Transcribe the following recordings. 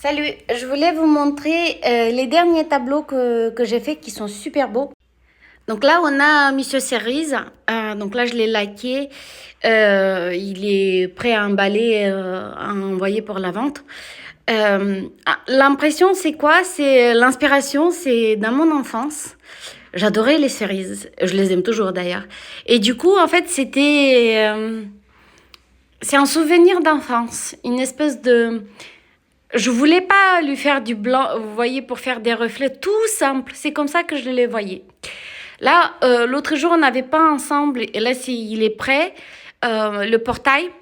Salut, je voulais vous montrer les derniers tableaux que j'ai faits qui sont super beaux. Donc là, on a Monsieur Cerise. Donc là, je l'ai laqué. Il est prêt à emballer, à envoyer pour la vente. L'impression, c'est quoi? C'est l'inspiration, c'est dans mon enfance. J'adorais les cerises. Je les aime toujours d'ailleurs. Et du coup, en fait, c'est un souvenir d'enfance. Une espèce de... Je voulais pas lui faire du blanc, vous voyez, pour faire des reflets tout simple. C'est comme ça que je les voyais. Là, l'autre jour, on n'avait pas ensemble, et là, il est prêt. Le portail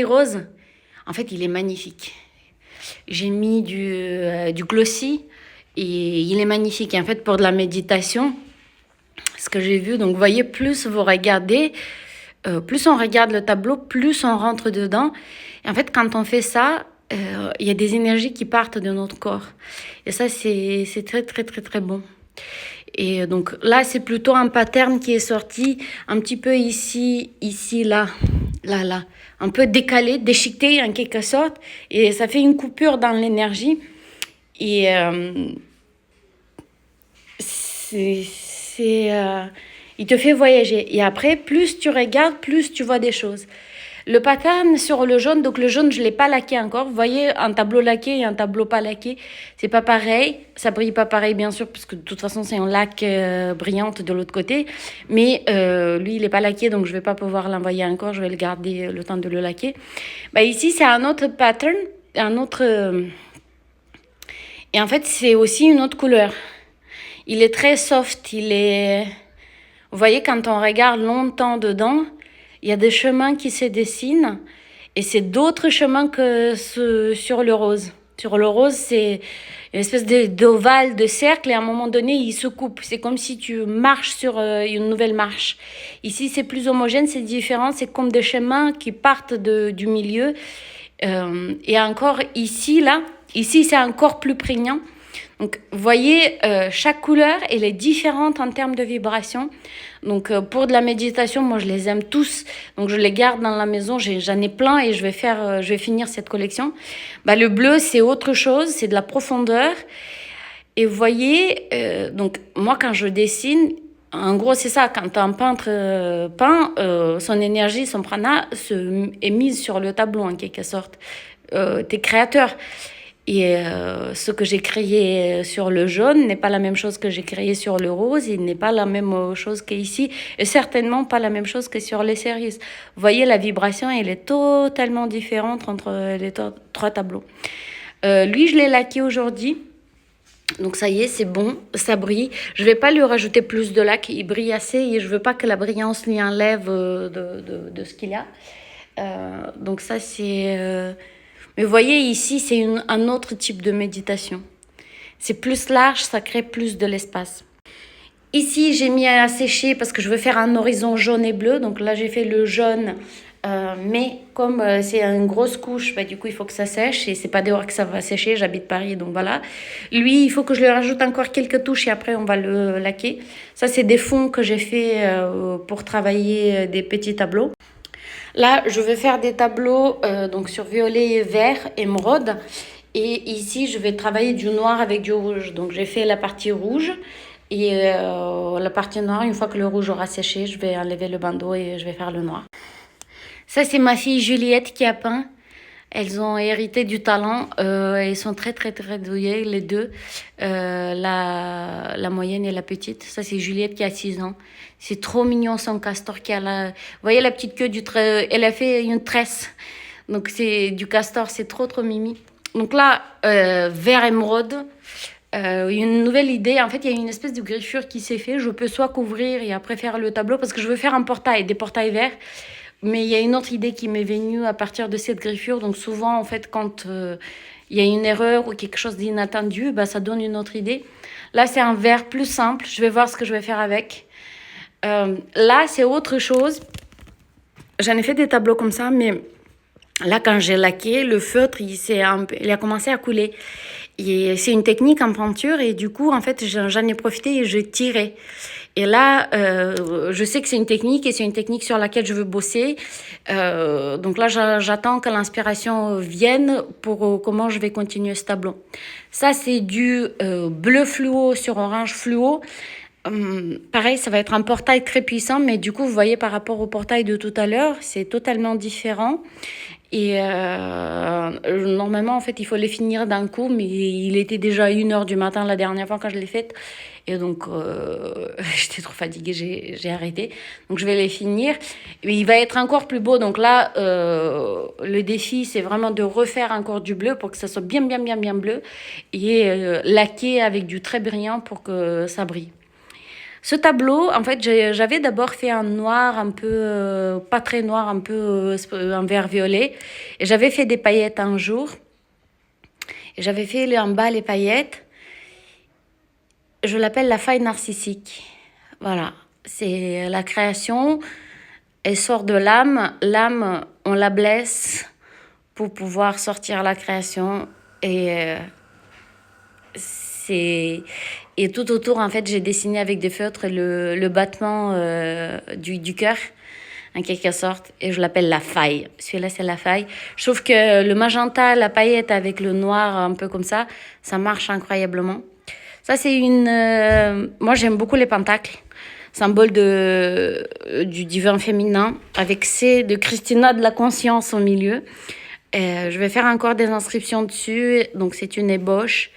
rose, en fait, il est magnifique. J'ai mis du glossy et il est magnifique. Et en fait, pour de la méditation, ce que j'ai vu, donc vous voyez, plus vous regardez, plus on regarde le tableau, plus on rentre dedans. Et en fait, quand on fait ça, il y a des énergies qui partent de notre corps. Et ça, c'est très, très, très, très bon. Et donc là, c'est plutôt un pattern qui est sorti un petit peu ici, là. Un peu décalé, déchiqueté en quelque sorte. Et ça fait une coupure dans l'énergie. Et il te fait voyager. Et après, plus tu regardes, plus tu vois des choses. Le pattern sur le jaune, donc le jaune, je ne l'ai pas laqué encore. Vous voyez, un tableau laqué et un tableau pas laqué, c'est pas pareil. Ça brille pas pareil, bien sûr, parce que de toute façon, c'est un lac brillante de l'autre côté. Mais lui, il n'est pas laqué, donc je ne vais pas pouvoir l'envoyer encore. Je vais le garder le temps de le laquer. Bah, ici, c'est un autre pattern, un autre... Et en fait, c'est aussi une autre couleur. Il est très soft, il est... Vous voyez, quand on regarde longtemps dedans, il y a des chemins qui se dessinent et c'est d'autres chemins que sur le rose. Sur le rose, c'est une espèce d'ovale, de cercle et à un moment donné, il se coupe. C'est comme si tu marches sur une nouvelle marche. Ici, c'est plus homogène, c'est différent. C'est comme des chemins qui partent du milieu. Et encore ici, c'est encore plus prégnant. Donc, vous voyez, chaque couleur, elle est différente en termes de vibration. Donc, pour de la méditation, moi, je les aime tous. Donc, je les garde dans la maison. J'en ai plein et je vais finir cette collection. Bah, le bleu, c'est autre chose. C'est de la profondeur. Et vous voyez, donc, moi, quand je dessine, en gros, c'est ça. Quand un peintre peint, son énergie, son prana est mise sur le tableau, en quelque sorte. T'es créateur. Et ce que j'ai créé sur le jaune n'est pas la même chose que j'ai créé sur le rose. Il n'est pas la même chose qu'ici. Et certainement pas la même chose que sur les cerises. Vous voyez, la vibration, elle est totalement différente entre les trois tableaux. Lui, je l'ai laqué aujourd'hui. Donc ça y est, c'est bon, ça brille. Je vais pas lui rajouter plus de lac. Il brille assez et je veux pas que la brillance lui enlève de ce qu'il a. Donc ça, c'est... Mais vous voyez, ici, c'est un autre type de méditation. C'est plus large, ça crée plus de l'espace. Ici, j'ai mis à sécher parce que je veux faire un horizon jaune et bleu. Donc là, j'ai fait le jaune. Mais comme c'est une grosse couche, bah, du coup, il faut que ça sèche. Et c'est pas dehors que ça va sécher. J'habite Paris, donc voilà. Lui, il faut que je lui rajoute encore quelques touches et après, on va le laquer. Ça, c'est des fonds que j'ai fait pour travailler des petits tableaux. Là, je vais faire des tableaux donc sur violet, vert, émeraude. Et ici, je vais travailler du noir avec du rouge. Donc, j'ai fait la partie rouge. Et la partie noire, une fois que le rouge aura séché, je vais enlever le bandeau et je vais faire le noir. Ça, c'est ma fille Juliette qui a peint. Elles ont hérité du talent. Elles sont très, très, très douées, les deux. La moyenne et la petite. Ça, c'est Juliette qui a 6 ans. C'est trop mignon, son castor qui a la... Vous voyez la petite queue elle a fait une tresse. Donc, c'est du castor. C'est trop, trop mimi. Donc là, vert émeraude. Une nouvelle idée. En fait, il y a une espèce de griffure qui s'est fait. Je peux soit couvrir et après faire le tableau parce que je veux faire un portail, des portails verts. Mais il y a une autre idée qui m'est venue à partir de cette griffure. Donc souvent, en fait, quand il y a une erreur ou quelque chose d'inattendu, bah, ça donne une autre idée. Là, c'est un vert plus simple. Je vais voir ce que je vais faire avec. Là, c'est autre chose. J'en ai fait des tableaux comme ça, mais là, quand j'ai laqué, le feutre, il a commencé à couler. Et c'est une technique en peinture et du coup, en fait, j'en ai profité et je tirais. Et là, je sais que c'est une technique et c'est une technique sur laquelle je veux bosser. Donc là, j'attends que l'inspiration vienne pour comment je vais continuer ce tableau. Ça, c'est du bleu fluo sur orange fluo. Pareil, ça va être un portail très puissant, mais du coup, vous voyez, par rapport au portail de tout à l'heure, c'est totalement différent. Et normalement, en fait, il faut les finir d'un coup, mais il était déjà 1 h du matin la dernière fois quand je l'ai faite. Et donc, j'étais trop fatiguée, j'ai arrêté. Donc, je vais les finir. Mais il va être encore plus beau. Donc là, le défi, c'est vraiment de refaire encore du bleu pour que ça soit bien, bien, bien, bien bleu. Et laquer avec du très brillant pour que ça brille. Ce tableau, en fait, j'avais d'abord fait un noir un peu, pas très noir, un peu un vert violet. Et j'avais fait des paillettes un jour. Et j'avais fait en bas les paillettes. Je l'appelle la faille narcissique. Voilà, c'est la création. Elle sort de l'âme. L'âme, on la blesse pour pouvoir sortir la création. Et c'est... Et tout autour, en fait, j'ai dessiné avec des feutres le battement du cœur, en quelque sorte, et je l'appelle la faille. Celui-là, c'est la faille. Je trouve que le magenta, la paillette avec le noir, un peu comme ça marche incroyablement. Ça, c'est une... moi, j'aime beaucoup les pentacles, symbole du divin féminin, avec C de Christina de la conscience au milieu. Je vais faire encore des inscriptions dessus, donc c'est une ébauche.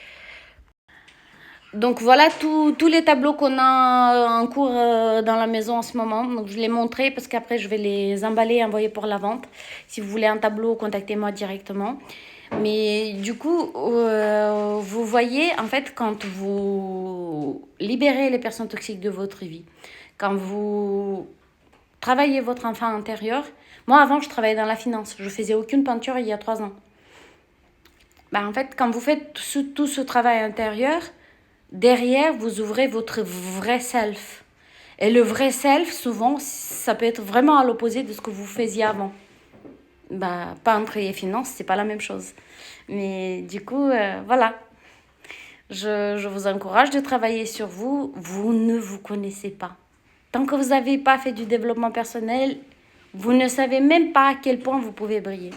Donc voilà tous les tableaux qu'on a en cours dans la maison en ce moment. Donc je les montrer parce qu'après je vais les emballer et envoyer pour la vente. Si vous voulez un tableau, contactez-moi directement. Mais du coup, vous voyez, en fait, quand vous libérez les personnes toxiques de votre vie, quand vous travaillez votre enfant intérieur. Moi, avant, je travaillais dans la finance. Je faisais aucune peinture il y a 3 ans. En fait, quand vous faites tout ce travail intérieur, derrière, vous ouvrez votre vrai self. Et le vrai self, souvent, ça peut être vraiment à l'opposé de ce que vous faisiez avant. Peintre et finance, c'est pas la même chose. Mais du coup, voilà. Je vous encourage de travailler sur vous. Vous ne vous connaissez pas. Tant que vous n'avez pas fait du développement personnel, vous ne savez même pas à quel point vous pouvez briller.